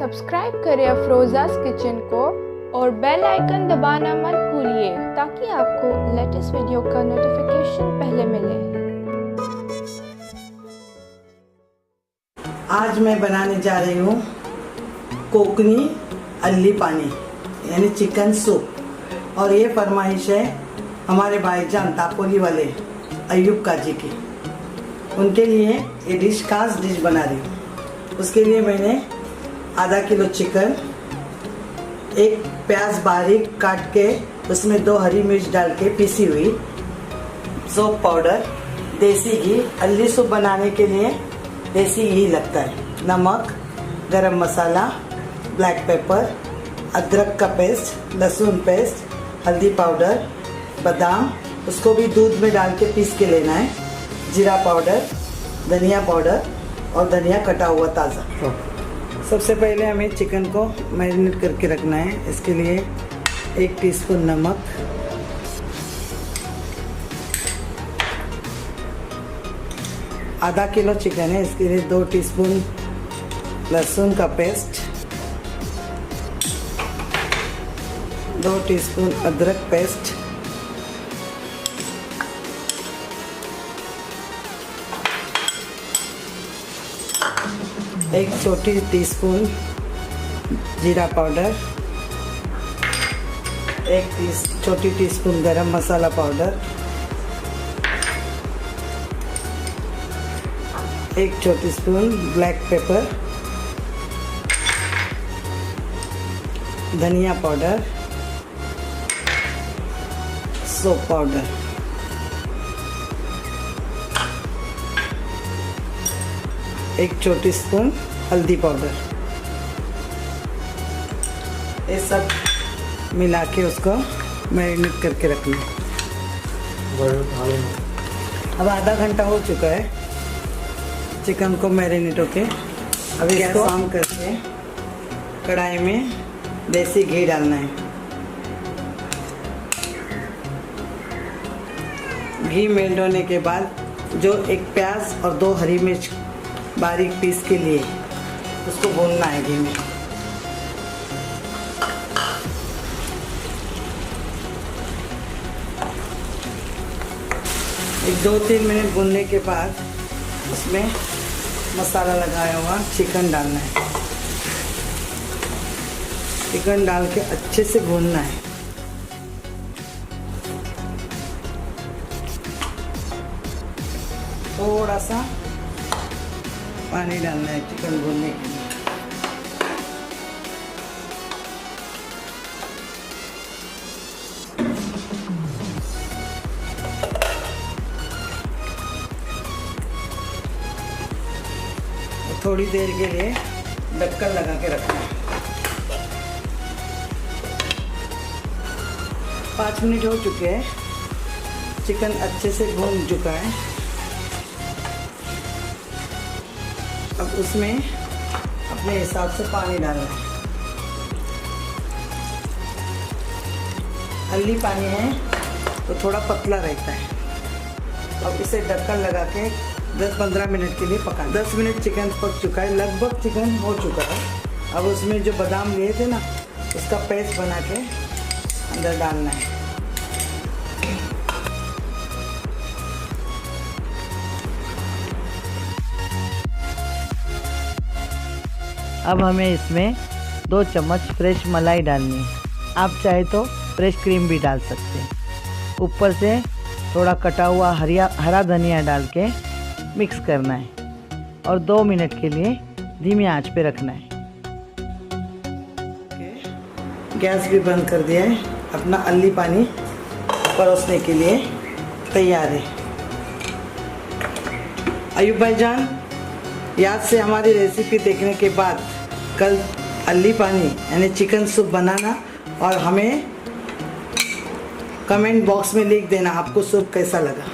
Subscribe करें अफरोज़ाज़ kitchen को और बेल आइकन दबाना मत भूलिए ताकि आपको लेटेस्ट वीडियो का नोटिफिकेशन पहले मिले। आज मैं बनाने जा रही हूँ कोकनी अल्ली पानी यानी चिकन सूप। और ये फरमाइश है हमारे भाईजान तापोली वाले अयूब काजी की। उनके लिए ये डिश खास डिश बना रही हूँ। उसके लिए मैंने आधा किलो चिकन, एक प्याज बारीक काट के उसमें 2 हरी मिर्च डाल के पीसी हुई, सोप पाउडर, देसी घी। अल्ली सूप बनाने के लिए देसी घी लगता है, नमक, गरम मसाला, ब्लैक पेपर, अदरक का पेस्ट, लहसुन पेस्ट, हल्दी पाउडर, बादाम, उसको भी दूध में डाल के पीस के लेना है, जीरा पाउडर, धनिया पाउडर और धनिया कटा हुआ ताज़ा। सबसे पहले हमें चिकन को मैरिनेट करके रखना है। इसके लिए 1 टीस्पून नमक, आधा किलो चिकन है इसके लिए 2 टीस्पून लहसुन का पेस्ट, 2 टीस्पून अदरक पेस्ट, 1 छोटी टीस्पून जीरा पाउडर, 1 छोटी टीस्पून गरम मसाला पाउडर, 1 छोटी स्पून ब्लैक पेपर, धनिया पाउडर, सोप पाउडर, एक छोटी स्पून हल्दी पाउडर। ये सब मिला के उसको मैरिनेट करके रखना। अब आधा घंटा हो चुका है चिकन को मैरिनेट होके। अब इसको ऑन करके कढ़ाई में देसी घी डालना है। घी मेल्ट होने के बाद जो एक प्याज और 2 हरी मिर्च बारीक पीस के लिए उसको भूनना है घी में। एक 2-3 मिनट भूनने के बाद उसमें मसाला लगाया हुआ चिकन डालना है। चिकन डाल के अच्छे से भूनना है। थोड़ा सा पानी डालना है चिकन भूनने के लिए। थोड़ी देर के लिए ढक्कन लगा के रखना है। 5 मिनट हो चुके हैं, चिकन अच्छे से भून चुका है। अब उसमें अपने हिसाब से पानी डालना है। हल्दी पानी है तो थोड़ा पतला रहता है। अब इसे ढक्कन लगा के 10-15 मिनट के लिए पका। 10 मिनट चिकन पक चुका है, लगभग चिकन हो चुका है। अब उसमें जो बादाम लिए थे ना, उसका पेस्ट बना के अंदर डालना है। अब हमें इसमें 2 चम्मच फ्रेश मलाई डालनी है। आप चाहे तो फ्रेश क्रीम भी डाल सकते हैं। ऊपर से थोड़ा कटा हुआ हरा धनिया डाल के मिक्स करना है और 2 मिनट के लिए धीमी आंच पे रखना है। गैस भी बंद कर दिया है। अपना अल्ली पानी परोसने के लिए तैयार है। अयूब भाईजान, याद से हमारी रेसिपी देखने के बाद कल अल्ली पानी यानी चिकन सूप बनाना और हमें कमेंट बॉक्स में लिख देना आपको सूप कैसा लगा।